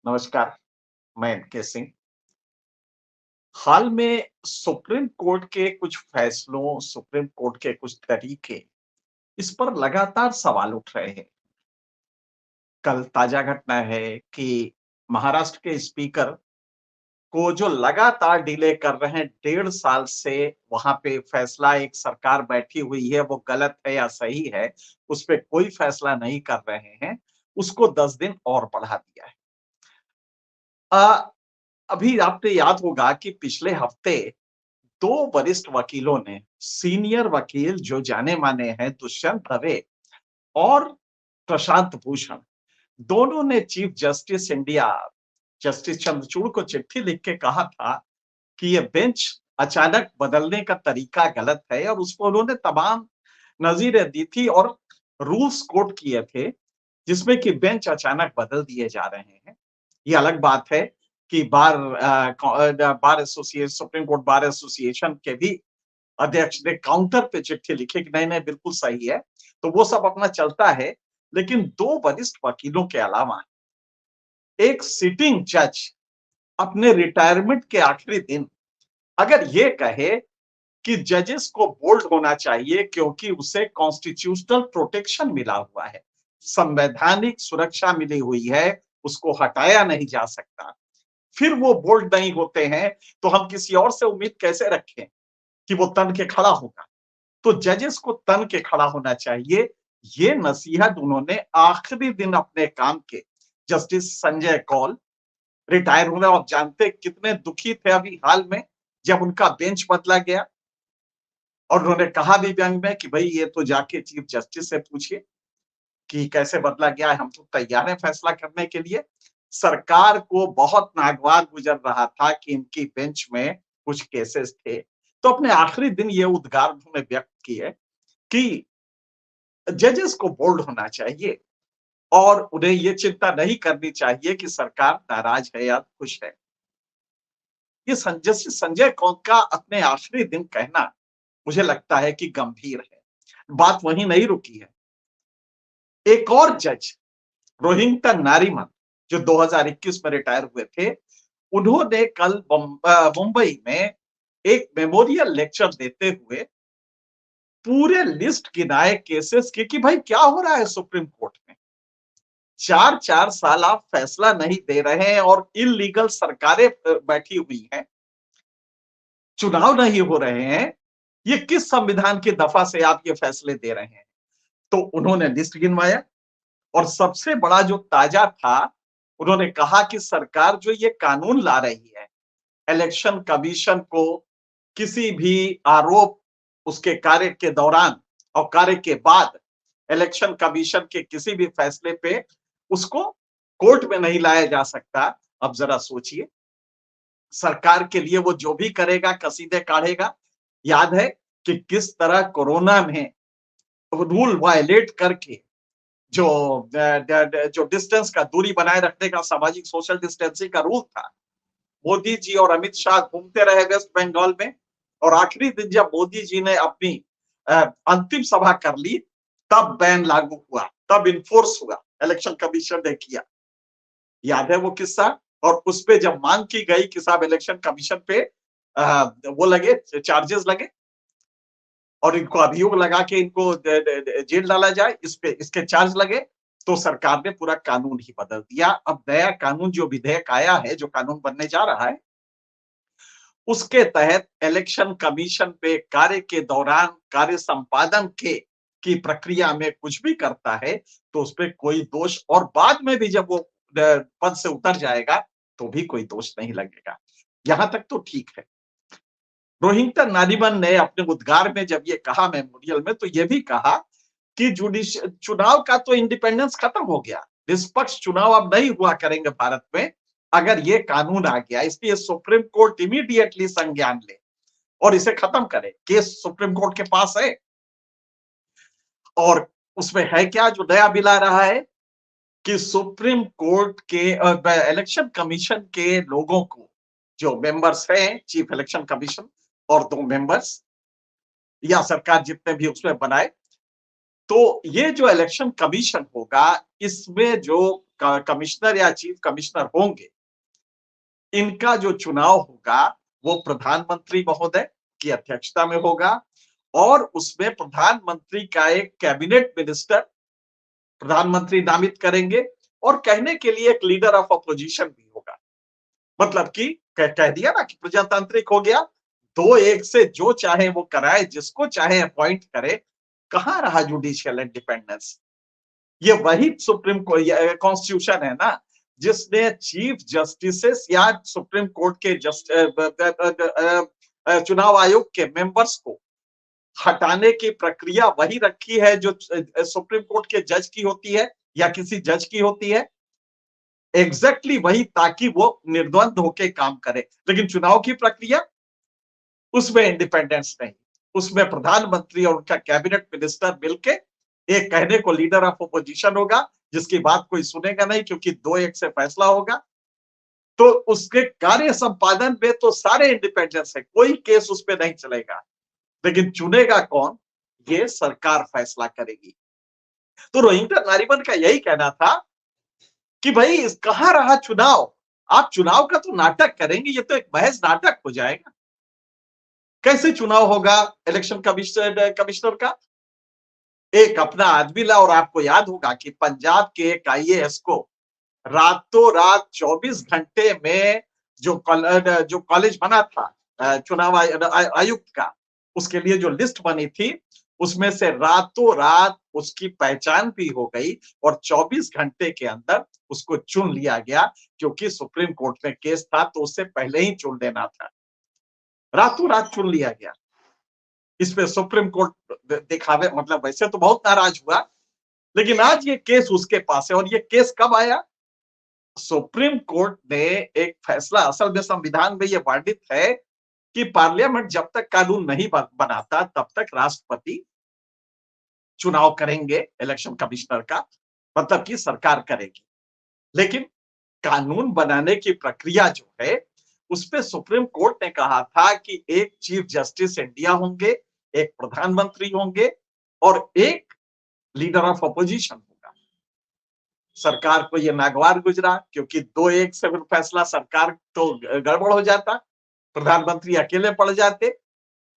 नमस्कार, मैं एनके सिंह। हाल में सुप्रीम कोर्ट के कुछ फैसलों, सुप्रीम कोर्ट के कुछ तरीके, इस पर लगातार सवाल उठ रहे हैं। कल ताजा घटना है कि महाराष्ट्र के स्पीकर को जो लगातार डिले कर रहे हैं, 1.5 साल से वहां पे फैसला एक सरकार बैठी हुई है, वो गलत है या सही है, उस पे कोई फैसला नहीं कर रहे हैं, उसको 10 दिन और बढ़ा दिया है। अ, अभी आपने याद होगा कि पिछले हफ्ते 2 वरिष्ठ वकीलों ने, सीनियर वकील जो जाने-माने हैं, दुष्यंत दवे और प्रशांत भूषण, दोनों ने chief justice India, justice Chandrachud को चिट्ठी लिख के कहा था कि ये बेंच अचानक बदलने का तरीका गलत है और उस पर उन्होंने तमाम नज़ीरें दी थी और रूल्स कोट किए थे, जिसमें कि बेंच अचानक बदल दिए जा रहे हैं। ये अलग बात है कि बार सुप्रीम कोर्ट बार एसोसिएशन के भी अध्यक्ष ने काउंटर पे चिट्ठी लिखी कि नहीं-नहीं बिल्कुल सही है। तो वो सब अपना चलता है, लेकिन 2 वरिष्ठ वकीलों के अलावा एक सिटिंग जज अपने रिटायरमेंट के आखिरी दिन अगर ये कहे कि जजेस को बोल्ड होना चाहिए क्योंकि उसे कॉन्स्टिट्यूशनल प्रोटेक्शन मिला हुआ है, संवैधानिक सुरक्षा मिली हुई है, उसको हटाया नहीं जा सकता। फिर वो बोल्ड नहीं होते हैं, तो हम किसी और से उम्मीद कैसे रखें कि वो तन के खड़ा होगा? तो जजेस को तन के खड़ा होना चाहिए। ये नसीहत उन्होंने आखिरी दिन अपने काम के जस्टिस संजय कौल रिटायर हुए और जानते कितने दुखी थे अभी हाल में जब उनका बेंच बदला गया और उन्होंने कहा भी व्यंग में कि भाई ये तो जाके चीफ जस्टिस से पूछिए कि कैसे बदला गया है, हम तो तैयार हैं फैसला करने के लिए। सरकार को बहुत नागवार गुजर रहा था कि इनकी बेंच में कुछ केसेस थे। तो अपने आखिरी दिन ये उद्गार उन्होंने व्यक्त किए कि जजेस को बोल्ड होना चाहिए और उन्हें ये चिंता नहीं करनी चाहिए कि सरकार नाराज है या खुश है। ये जस्टिस संजय कौल का अपने आखिरी दिन कहना मुझे लगता है कि गंभीर है। बात वहीं नहीं रुकी है। एक और जज रोहिंग्टन नारीमन जो 2021 में रिटायर हुए थे, उन्होंने कल मुंबई में एक मेमोरियल लेक्चर देते हुए पूरे लिस्ट गिनाए केसेस की कि भाई क्या हो रहा है सुप्रीम कोर्ट में। 4-4 साल आप फैसला नहीं दे रहे हैं और इल्लीगल सरकारें बैठी हुई हैं, चुनाव नहीं हो रहे हैं, ये किस संविधान की दफा से आप ये फैसले दे रहे हैं? तो उन्होंने लिस्ट गिनवाया और सबसे बड़ा जो ताजा था, उन्होंने कहा कि सरकार जो ये कानून ला रही है, इलेक्शन कमीशन को किसी भी आरोप उसके कार्य के दौरान और कार्य के बाद इलेक्शन कमीशन के किसी भी फैसले पे उसको कोर्ट में नहीं लाया जा सकता। अब जरा सोचिए, सरकार के लिए वो जो भी करेगा कसीदे काढ़ेगा। याद है कि किस तरह कोरोना में रूल वायलेट करके जो जो डिस्टेंस का दूरी बनाए रखने का सामाजिक सोशल डिस्टेंसिंग का रूल था, मोदी जी और अमित शाह घूमते रहे वेस्ट बंगाल में और आखिरी दिन जब मोदी जी ने अपनी अंतिम सभा कर ली, तब बैन लागू हुआ, तब इन्फोर्स हुआ, इलेक्शन कमीशन ने किया। याद है वो किस्सा? और उस पे जब मांग की गई कि साहब इलेक्शन कमीशन पे वो लगे, चार्जेस लगे और इनको अभियोग लगा के इनको जेल डाला जाए, इस पे इसके चार्ज लगे, तो सरकार ने पूरा कानून ही बदल दिया। अब नया कानून जो विधेयक आया है, जो कानून बनने जा रहा है, उसके तहत इलेक्शन कमीशन पे कार्य के दौरान कार्य संपादन के की प्रक्रिया में कुछ भी करता है, तो उसपे कोई दोष और बाद में भी जब वो पद से उतर जाएगा, तो भी कोई दोष नहीं लगेगा। यहां तक तो ठीक है। रोहिंटन नारीमन ने अपने उद्गार में जब ये कहा मेमोरियल में, तो ये भी कहा कि चुनाव का तो इंडिपेंडेंस खत्म हो गया, निष्पक्ष चुनाव अब नहीं हुआ करेंगे भारत में अगर ये कानून आ गया। इसलिए सुप्रीम कोर्ट इमीडिएटली संज्ञान ले और इसे खत्म करे। केस सुप्रीम कोर्ट के पास है और उसमें है क्या जो नया बिल आ रहा है कि सुप्रीम कोर्ट के इलेक्शन कमीशन के लोगों को, जो मेंबर्स हैं चीफ इलेक्शन कमीशन और 2 मेंबर्स या सरकार जितने भी उसमें बनाए, तो ये जो इलेक्शन कमीशन होगा, इसमें जो कमिश्नर या चीफ कमिश्नर होंगे, इनका जो चुनाव होगा वो प्रधानमंत्री महोदय की अध्यक्षता में होगा और उसमें प्रधानमंत्री का एक कैबिनेट मिनिस्टर प्रधानमंत्री नामित करेंगे और कहने के लिए एक लीडर ऑफ अपोजिशन भी होगा। मतलब कि कह दिया ना कि प्रजातांत्रिक हो गया, 2-1 से जो चाहे वो कराए, जिसको चाहे अपॉइंट करे। कहाँ रहा जुडिशियल इंडिपेंडेंस? ये वही सुप्रीम कॉन्स्टिट्यूशन है ना जिसने चीफ जस्टिसेस या सुप्रीम कोर्ट के चुनाव आयोग के मेंबर्स को हटाने की प्रक्रिया वही रखी है जो सुप्रीम कोर्ट के जज की होती है या किसी जज की होती है। एग्जैक्टली वही, ताकि वो निर्द्वंद होके काम करे। लेकिन चुनाव की प्रक्रिया, उसमें इंडिपेंडेंस नहीं, उसमें प्रधानमंत्री और उनका कैबिनेट मिनिस्टर मिलके एक कहने को लीडर ऑफ अपोजिशन होगा जिसकी बात कोई सुनेगा नहीं क्योंकि 2-1 से फैसला होगा। तो उसके कार्य संपादन में तो सारे इंडिपेंडेंस है, कोई केस उस पर नहीं चलेगा। लेकिन चुनेगा कौन, ये सरकार फैसला करेगी। तो रोहिंटन नारिमन का यही कहना था कि भाई कहां रहा चुनाव? आप चुनाव का तो नाटक करेंगे, ये तो एक महज नाटक हो जाएगा। कैसे चुनाव होगा इलेक्शन कमिश्नर का? एक अपना आदमी ला, और आपको याद होगा कि पंजाब के एक आईएएस को रातों रात 24 घंटे में जो कॉलेज बना था चुनाव आयुक्त का, उसके लिए जो लिस्ट बनी थी उसमें से रातों रात उसकी पहचान भी हो गई और 24 घंटे के अंदर उसको चुन लिया गया क्योंकि सुप्रीम कोर्ट में केस था तो उससे पहले ही चुन लेना था। रातों रात चुन लिया गया। इस पे सुप्रीम कोर्ट दिखावे, मतलब वैसे तो बहुत नाराज हुआ, लेकिन आज ये केस उसके पास है। और ये केस कब आया? सुप्रीम कोर्ट ने एक फैसला, असल में संविधान में यह वर्णित है कि पार्लियामेंट जब तक कानून नहीं बनाता तब तक राष्ट्रपति चुनाव करेंगे इलेक्शन कमिश्नर का, मतलब कि सरकार करेगी। लेकिन कानून बनाने की प्रक्रिया जो है उसपे सुप्रीम कोर्ट ने कहा था कि एक चीफ जस्टिस इंडिया होंगे, एक प्रधानमंत्री होंगे और एक लीडर ऑफ अपोजिशन होगा। सरकार को यह नागवार गुजरा क्योंकि 2-1 से फिर फैसला सरकार तो गड़बड़ हो जाता, प्रधानमंत्री अकेले पड़ जाते।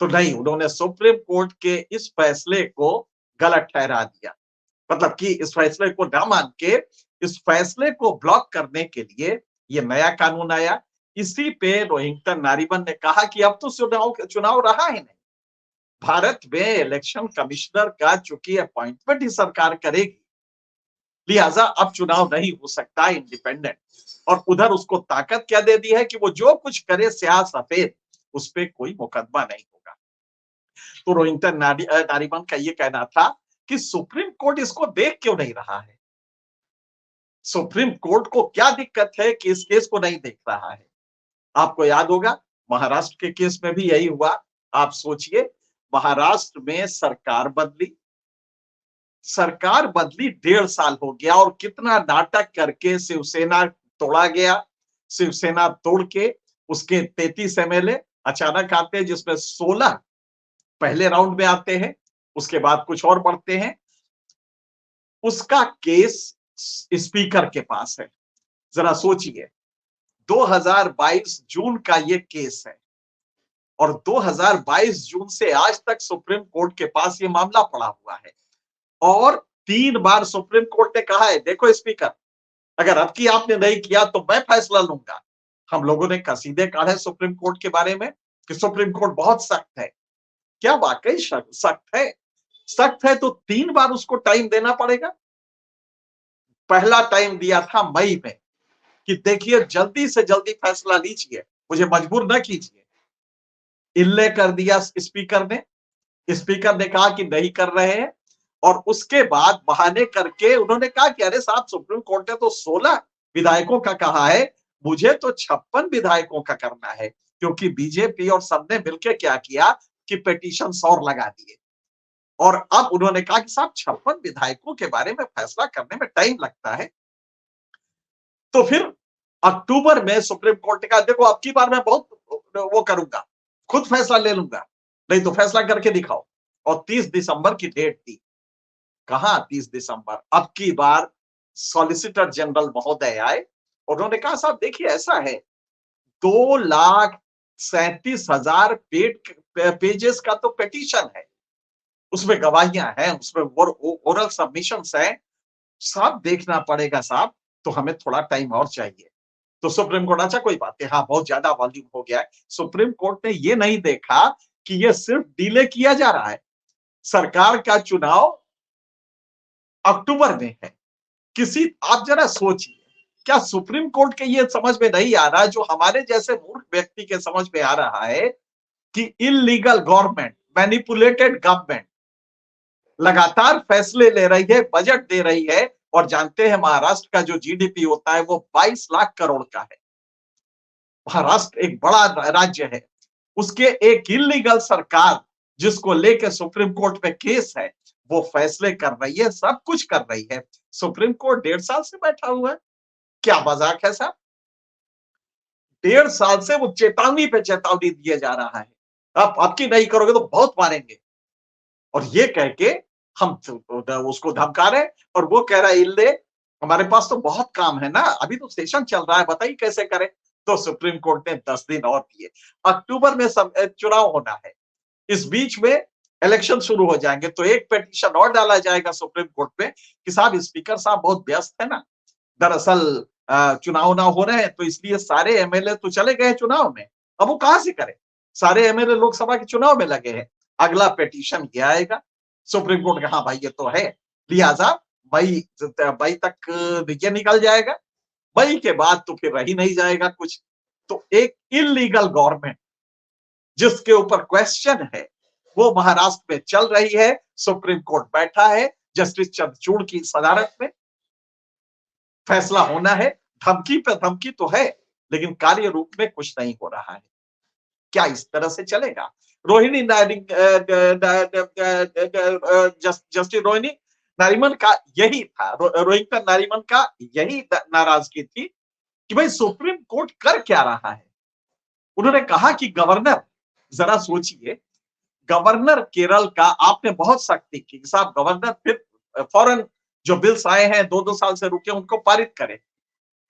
तो नहीं, उन्होंने सुप्रीम कोर्ट के इस फैसले को गलत ठहरा दिया। मतलब कि इस फैसले को ना मान के इस फैसले को ब्लॉक करने के लिए ये नया कानून आया। इसी पे रोहिंटन नारिमन ने कहा कि अब तो चुनाव रहा ही नहीं। भारत में इलेक्शन कमिश्नर का चूंकि अपॉइंटमेंट ही सरकार करेगी, लिहाजा अब चुनाव नहीं हो सकता इंडिपेंडेंट। और उधर उसको ताकत क्या दे दी है कि वो जो कुछ करे स्याह सफेद, उस पर कोई मुकदमा नहीं होगा। तो रोहिंटन नारिमन का ये कहना था कि सुप्रीम कोर्ट इसको देख क्यों नहीं रहा है? सुप्रीम कोर्ट को क्या दिक्कत है कि इस केस को नहीं देख रहा है? आपको याद होगा महाराष्ट्र के केस में भी यही हुआ। आप सोचिए, महाराष्ट्र में सरकार बदली 1.5 साल हो गया और कितना नाटक करके शिवसेना तोड़ा गया। शिवसेना तोड़ के उसके 33 एमएलए अचानक आते हैं जिसमें 16 पहले राउंड में आते हैं, उसके बाद कुछ और बढ़ते हैं। उसका केस स्पीकर के पास है। जरा सोचिए, 2022 जून का ये केस है और 2022 जून से आज तक सुप्रीम कोर्ट के पास ये मामला पड़ा हुआ है। और 3 बार सुप्रीम कोर्ट ने कहा है, देखो स्पीकर, अगर अब की आपने नहीं किया तो मैं फैसला लूंगा। हम लोगों ने कसीदे काढ़े सुप्रीम कोर्ट के बारे में कि सुप्रीम कोर्ट बहुत सख्त है। क्या वाकई सख्त है? सख्त है तो 3 बार उसको टाइम देना पड़ेगा। पहला टाइम दिया था मई में कि देखिए जल्दी से जल्दी फैसला लीजिए, मुझे मजबूर न कीजिए। इल्ले कर दिया स्पीकर ने। स्पीकर ने कहा कि नहीं कर रहे हैं और उसके बाद बहाने करके उन्होंने कहा कि अरे साहब, सुप्रीम कोर्ट ने तो 16 विधायकों का कहा है, मुझे तो 56 विधायकों का करना है। क्योंकि बीजेपी और सबने मिलकर क्या किया कि पिटीशन और लगा दिए। और अब उन्होंने कहा कि साहब 56 विधायकों के बारे में फैसला करने में टाइम लगता है। तो फिर अक्टूबर में सुप्रीम कोर्ट ने कहा देखो अब की बार मैं बहुत वो करूंगा, खुद फैसला ले लूंगा, नहीं तो फैसला करके दिखाओ। और 30 दिसंबर की डेट दी। कहां 30 दिसंबर, अब की बार सॉलिसिटर जनरल महोदय आए, उन्होंने कहा साहब देखिए ऐसा है 2,37,000 पेजेस का तो पिटीशन है, उसमें गवाहियां हैं, उसमें ओरल सबमिशंस हैं, साहब देखना पड़ेगा साहब, तो हमें थोड़ा टाइम और चाहिए। तो सुप्रीम कोर्ट अच्छा कोई बात नहीं, हाँ बहुत ज्यादा वॉल्यूम हो गया है। सुप्रीम कोर्ट ने ये नहीं देखा कि ये सिर्फ डिले किया जा रहा है। सरकार का चुनाव अक्टूबर में है। किसी आप जरा सोचिए, क्या सुप्रीम कोर्ट के ये समझ में नहीं आ रहा जो हमारे जैसे मूर्ख व्यक्ति के समझ में आ रहा है कि इलीगल गवर्नमेंट, मैनिपुलेटेड गवर्नमेंट लगातार फैसले ले रही है, बजट दे रही है, और जानते हैं महाराष्ट्र का जो जीडीपी होता है वो 22 लाख करोड़ का है। महाराष्ट्र एक बड़ा राज्य है, उसके एक इलीगल सरकार जिसको लेकर सुप्रीम कोर्ट में केस है, वो फैसले कर रही है, सब कुछ कर रही है। सुप्रीम कोर्ट 1.5 साल से बैठा हुआ है। क्या मजाक है साहब? 1.5 साल से वो चेतावनी पे चेतावनी दिए जा रहा है, आप आपकी नहीं करोगे तो बहुत मारेंगे, और ये कह के हम उसको धमका रहे, और वो कह रहा है इल्ले हमारे पास तो बहुत काम है ना, अभी तो सेशन चल रहा है, बताइए कैसे करें। तो सुप्रीम कोर्ट ने 10 दिन और दिए, अक्टूबर में चुनाव होना है, इस बीच में इलेक्शन शुरू हो जाएंगे, तो एक पिटीशन और डाला जाएगा सुप्रीम कोर्ट में कि साहब स्पीकर साहब बहुत व्यस्त है ना, दरअसल चुनाव ना हो रहे हैं, तो इसलिए सारे एमएलए तो चले गए चुनाव में, अब वो कहां से करें, सारे एमएलए लोकसभा के चुनाव में लगे हैं। अगला पिटीशन ये आएगा सुप्रीम कोर्ट का, हाँ भाई ये तो है, लिहाजा मई मई तक ये निकल जाएगा, मई के बाद तो फिर रही नहीं जाएगा कुछ। तो एक इलीगल गवर्नमेंट जिसके ऊपर क्वेश्चन है वो महाराष्ट्र में चल रही है, सुप्रीम कोर्ट बैठा है जस्टिस चंद्रचूड़ की सदारत में, फैसला होना है, धमकी पे धमकी तो है, लेकिन कार्य रूप में कुछ नहीं हो रहा है। क्या इस तरह से चलेगा? रोहिणी जस्टिस रोहिणी नारीमन का यही था, रोहिंटन नारीमन का यही नाराजगी थी कि भाई सुप्रीम कोर्ट कर क्या रहा है। उन्होंने कहा कि गवर्नर, जरा सोचिए, गवर्नर केरल का आपने बहुत सख्ती की, साहब गवर्नर फिर फौरन जो बिल्स आए हैं 2-2 साल से रुके उनको पारित करें।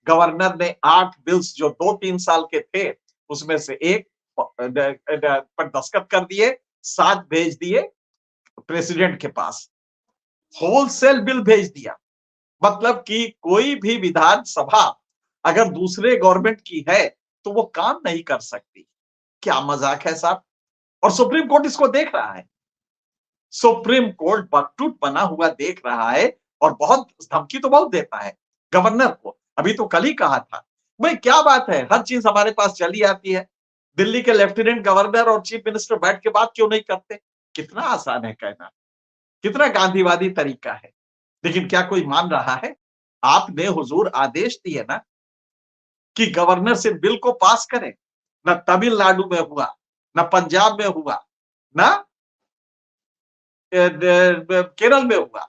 गवर्नर ने 8 बिल्स जो 2-3 साल के थे उसमें से एक पर दस्तखत कर दिए, 7 भेज दिए प्रेसिडेंट के पास, होलसेल बिल भेज दिया। मतलब कि कोई भी विधानसभा अगर दूसरे गवर्नमेंट की है तो वो काम नहीं कर सकती। क्या मजाक है साहब? और सुप्रीम कोर्ट इसको देख रहा है, सुप्रीम कोर्ट बकटूट बना हुआ देख रहा है, और बहुत धमकी तो बहुत देता है गवर्नर को। अभी तो कल ही कहा था, भाई क्या बात है, हर चीज हमारे पास चली आती है, दिल्ली के लेफ्टिनेंट गवर्नर और चीफ मिनिस्टर बैठ के बात क्यों नहीं करते। कितना आसान है कहना, कितना गांधीवादी तरीका है, लेकिन क्या कोई मान रहा है? आपने हुजूर आदेश दिए ना कि गवर्नर से बिल को पास करें, न तमिलनाडु में हुआ, न पंजाब में हुआ, न केरल में हुआ,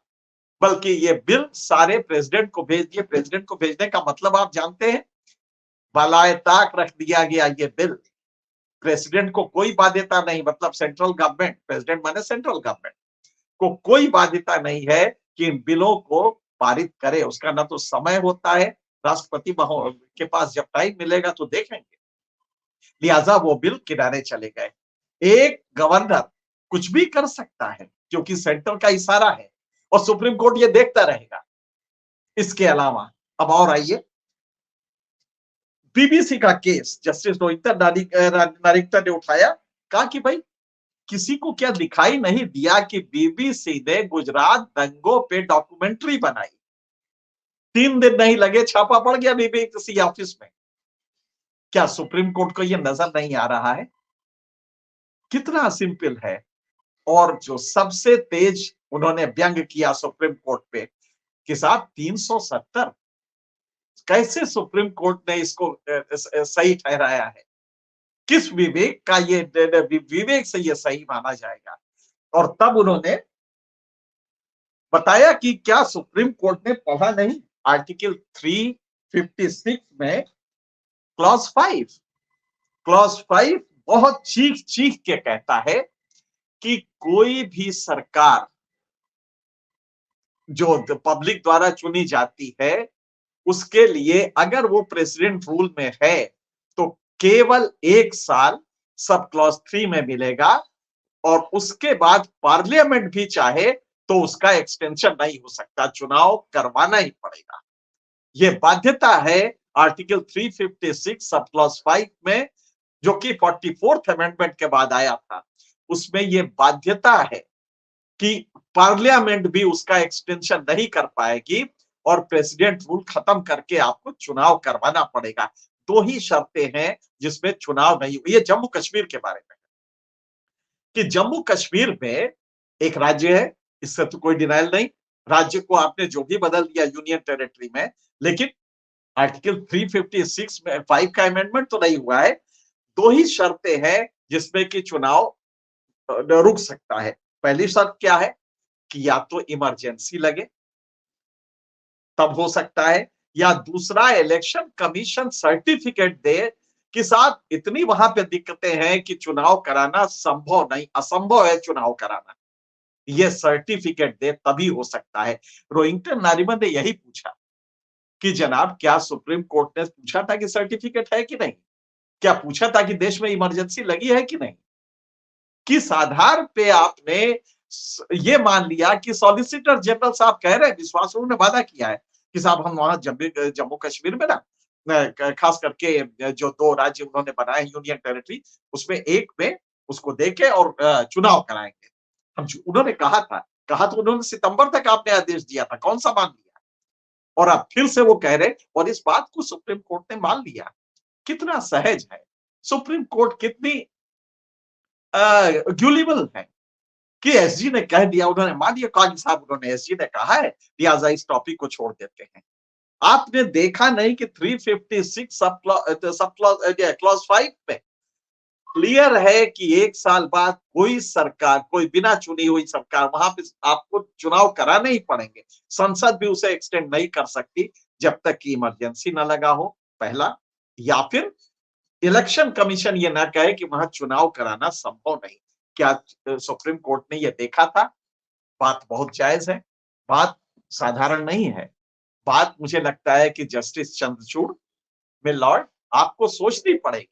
बल्कि ये बिल सारे प्रेसिडेंट को भेज दिए। प्रेसिडेंट को भेजने का मतलब आप जानते हैं, बलाए ताक रख दिया गया ये बिल। प्रेसिडेंट को कोई बाध्यता नहीं, मतलब सेंट्रल गवर्नमेंट, प्रेसिडेंट माने सेंट्रल गवर्नमेंट को कोई बाध्यता नहीं है कि इन बिलों को पारित करे, उसका ना तो समय होता है, राष्ट्रपति के पास जब टाइम मिलेगा तो देखेंगे, लिहाजा वो बिल किनारे चले गए। एक गवर्नर कुछ भी कर सकता है क्योंकि सेंटर का इशारा है, और सुप्रीम कोर्ट ये देखता रहेगा। इसके अलावा अब और आइए, बीबीसी का केस जस्टिस रोहिंटन नारिकटा ने उठाया, कहा कि भाई किसी को क्या दिखाई नहीं दिया कि बीबीसी ने गुजरात दंगों पे डॉक्यूमेंट्री बनाई, 3 दिन नहीं लगे छापा पड़ गया बीबीसी ऑफिस में। क्या सुप्रीम कोर्ट को यह नजर नहीं आ रहा है? कितना सिंपल है। और जो सबसे तेज उन्होंने व्यंग किया सुप्रीम कोर्ट पे कि साहब 370, कैसे सुप्रीम कोर्ट ने इसको सही ठहराया है, किस विवेक का ये विवेक से ये सही माना जाएगा। और तब उन्होंने बताया कि क्या सुप्रीम कोर्ट ने पढ़ा नहीं आर्टिकल 356 में क्लॉज 5 बहुत चीख चीख के कहता है कि कोई भी सरकार जो पब्लिक द्वारा चुनी जाती है, उसके लिए अगर वो प्रेसिडेंट रूल में है, तो केवल 1 साल सब क्लॉज 3 में मिलेगा और उसके बाद पार्लियामेंट भी चाहे तो उसका एक्सटेंशन नहीं हो सकता, चुनाव करवाना ही पड़ेगा। ये बाध्यता है आर्टिकल 356 सब क्लॉज 5 में, जो कि 44th अमेंडमेंट के बाद आया था। उसमें ये बाध्यता है कि पार्लियामेंट भी उसका एक्सटेंशन नहीं कर पाएगी और प्रेसिडेंट रूल खत्म करके आपको चुनाव करवाना पड़ेगा। 2 ही शर्तें हैं जिसमें चुनाव नहीं हुई। ये जम्मू कश्मीर के बारे में, कि जम्मू कश्मीर में एक राज्य है, इससे तो कोई डिनायल नहीं। राज्य को आपने जो भी बदल दिया यूनियन टेरिटरी में, लेकिन आर्टिकल 356 में 5 का अमेंडमेंट तो नहीं हुआ है। 2 ही शर्तें हैं जिसमें कि चुनाव रुक सकता है। पहली शर्त क्या है कि या तो इमरजेंसी लगे, तब हो सकता है, या दूसरा इलेक्शन कमीशन सर्टिफिकेट दे कि साहब इतनी वहां पे दिक्कतें हैं कि चुनाव कराना संभव नहीं, असंभव है चुनाव कराना। ये सर्टिफिकेट दे तभी हो सकता है। रोहिंटन नारिमन ने यही पूछा कि जनाब क्या सुप्रीम कोर्ट ने पूछा था कि सर्टिफिकेट है कि नहीं? क्या पूछा था कि देश में इमरजेंसी लगी है कि नहीं? किस आधार पे आपने ये मान लिया कि सॉलिसिटर जनरल साहब कह रहे हैं, विश्वास उन्होंने वादा किया है कि साहब हम वहां जम्मू कश्मीर में ना खास करके जो 2 राज्य उन्होंने बनाए यूनियन टेरिटरी, उसमें एक में उसको देके और चुनाव कराएंगे। उन्होंने कहा तो उन्होंने सितंबर तक आपने आदेश दिया था, कौन सा मान लिया? और अब फिर से वो कह रहे और इस बात को सुप्रीम कोर्ट ने मान लिया। कितना सहज है, सुप्रीम कोर्ट कितनी ग्यूलिबल है कि एसजी ने कह दिया, उन्होंने मान लिया, काजी साहब उन्होंने, एसजी ने कहा है, लिहाजा इस टॉपिक को छोड़ देते हैं। आपने देखा नहीं कि 356 सब क्लॉज 5 में क्लियर है कि 1 साल बाद कोई सरकार, कोई बिना चुनी हुई सरकार, वहां पे आपको चुनाव कराने ही पड़ेंगे। संसद भी उसे एक्सटेंड नहीं कर सकती जब तक कि इमरजेंसी ना लगा हो, पहला, या फिर इलेक्शन कमीशन ये ना कहे कि वहां चुनाव कराना संभव नहीं। क्या सुप्रीम कोर्ट ने यह देखा था? बात बहुत जायज है, बात साधारण नहीं है। बात मुझे लगता है कि जस्टिस चंद्रचूड़ में लॉर्ड आपको सोचनी पड़ेगी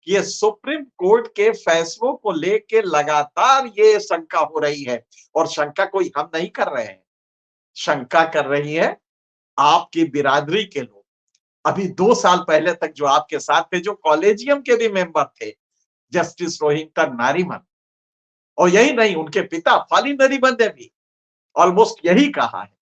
कि ये सुप्रीम कोर्ट के फैसलों को लेके लगातार ये शंका हो रही है, और शंका कोई हम नहीं कर रहे हैं, शंका कर रही है आपकी बिरादरी के लोग। अभी 2 साल पहले तक जो आपके साथ थे, जो कॉलेजियम के भी मेंबर थे, जस्टिस रोहिंटन नारिमन, और यही नहीं, उनके पिता फाली नरीमन ने भी ऑलमोस्ट यही कहा है।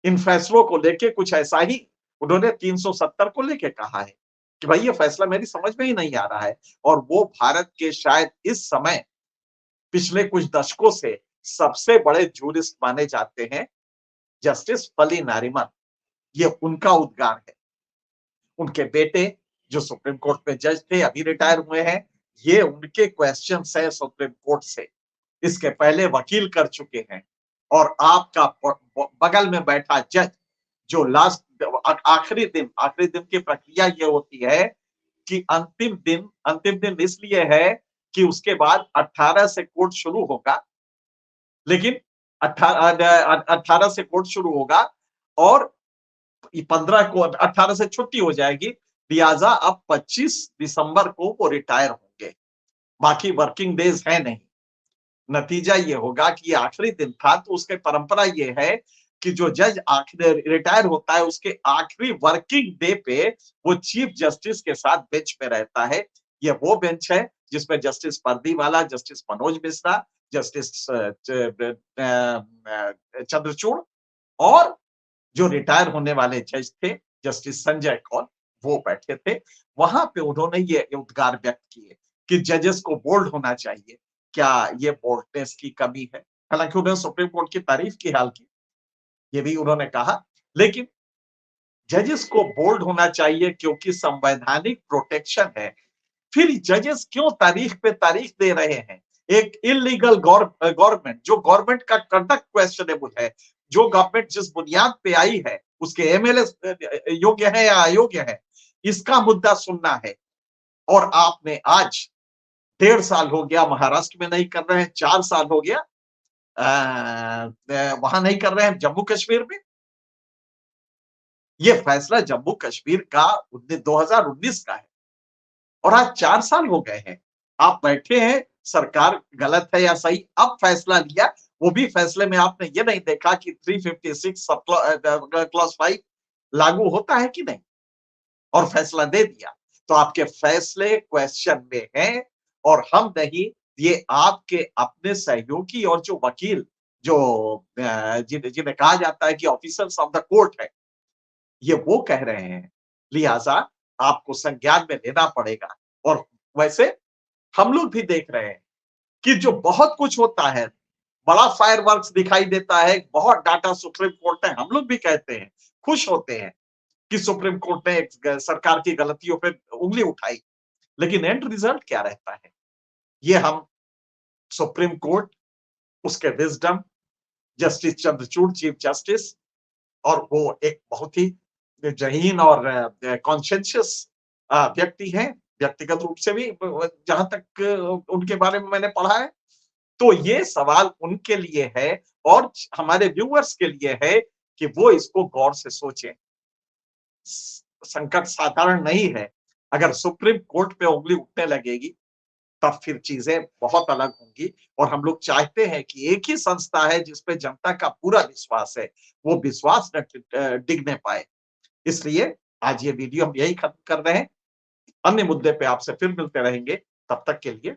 इन फैसलों को लेके कुछ ऐसा ही उन्होंने 370 को लेके कहा है कि भाई ये फैसला मेरी समझ में ही नहीं आ रहा है। और वो भारत के शायद इस समय पिछले कुछ दशकों से सबसे बड़े जूरिस्ट माने जाते हैं जस्टिस फली नारिमन। ये उनका उद्गार है। उनके बेटे जो सुप्रीम कोर्ट में जज थे, अभी रिटायर हुए हैं, ये उनके क्वेश्चंस है सुप्रीम कोर्ट से। इसके पहले वकील कर चुके हैं। और आपका बगल में बैठा जज जो लास्ट आखिरी दिन की प्रक्रिया ये होती है कि अंतिम दिन इसलिए है कि उसके बाद 18 से कोर्ट शुरू होगा, लेकिन 18 से कोर्ट शुरू होगा और 15 को 18 से छुट्टी हो जाएगी, लिहाजा अब 25 दिसंबर को वो रिटायर होंगे। बाकी वर्किंग डेज है नहीं। नतीजा ये होगा कि ये आखिरी दिन था, तो उसके परंपरा ये है कि जो जज आखिर रिटायर होता है उसके आखिरी वर्किंग डे पे वो चीफ जस्टिस के साथ बेंच पे रहता है। ये वो बेंच है जिसमें justice Pardiwala, justice Manoj Mishra, justice Chandrachud और जो रिटायर होने वाले जज थे जस्टिस संजय कौल, वो बैठे थे। वहां पे उन्होंने ये उद्गार व्यक्त किए कि जजेस को बोल्ड होना चाहिए। क्या ये बोल्डनेस की कमी है? हालांकि उन्होंने सुप्रीम कोर्ट की तारीफ की हाल की, ये भी उन्होंने कहा, लेकिन जजेस को बोल्ड होना चाहिए क्योंकि संवैधानिक प्रोटेक्शन है। फिर जजेस क्यों तारीख पे तारीख दे रहे हैं? एक इलीगल गवर्नमेंट, जो गवर्नमेंट का कंडक्ट क्वेश्चनेबल है, जो गवर्नमेंट जिस बुनियाद पे आई है उसके एमएलए योग्य है या अयोग्य है, इसका मुद्दा सुनना है। और आपने आज 1.5 साल हो गया महाराष्ट्र में नहीं कर रहे हैं, 4 साल हो गया, वहाँ नहीं कर रहे हैं जम्मू कश्मीर में? ये फैसला जम्मू कश्मीर का 2019 का है और आज 4 साल हो गए हैं। आप बैठे हैं, सरकार गलत है या सही, अब फैसला लिया, वो भी फैसले में आपने ये नहीं देखा कि 356 सब क्लॉज़ 5 लागू होता है कि नहीं? और फैसला दे दिया। तो आपके फैसले क्वेश्चन में हैं और हम नहीं, ये आपके अपने सहयोगी और जो वकील जो जिन्हें कहा जाता है कि ऑफिसर्स ऑफ द कोर्ट है, ये वो कह रहे हैं। लिहाज़ा आपको संज्ञान में लेना पड़ेगा और वैसे हम लोग भी देख रहे हैं कि जो बहुत कुछ होता है, बड़ा फायरवर्क्स दिखाई देता है, बहुत डाटा सुप्रीम कोर्ट ने हम लोग भी कहते हैं, खुश होते हैं कि सुप्रीम कोर्ट ने सरकार की गलतियों पे उँगली उठाई। लेकिन एंड रिजल्ट क्या रहता है? ये हम सुप्रीम कोर्ट, उसके wisdom, justice Chandrachud chief justice और वो एक बहुत ही ज़हीन और कॉन्शियस व्यक्ति हैं, व्यक्तिगत रूप से भी जहाँ तक उनके बारे में मैंने पढ़ा है। तो ये सवाल उनके लिए है और हमारे व्यूअर्स के लिए है कि वो इसको गौर से सोचें। संकट साधारण नहीं है। अगर सुप्रीम कोर्ट पे उँगली उठने लगेगी, तब फिर चीज़ें बहुत अलग होंगी और हम लोग चाहते हैं कि एक ही संस्था है जिस पे जनता का पूरा विश्वास है, वो विश्वास न डिगने पाए। इसलिए आज ये वीडियो हम यही खत्म कर रहे हैं। अन्य मुद्दे पे आपसे फिर मिलते रहेंगे। तब तक के लिए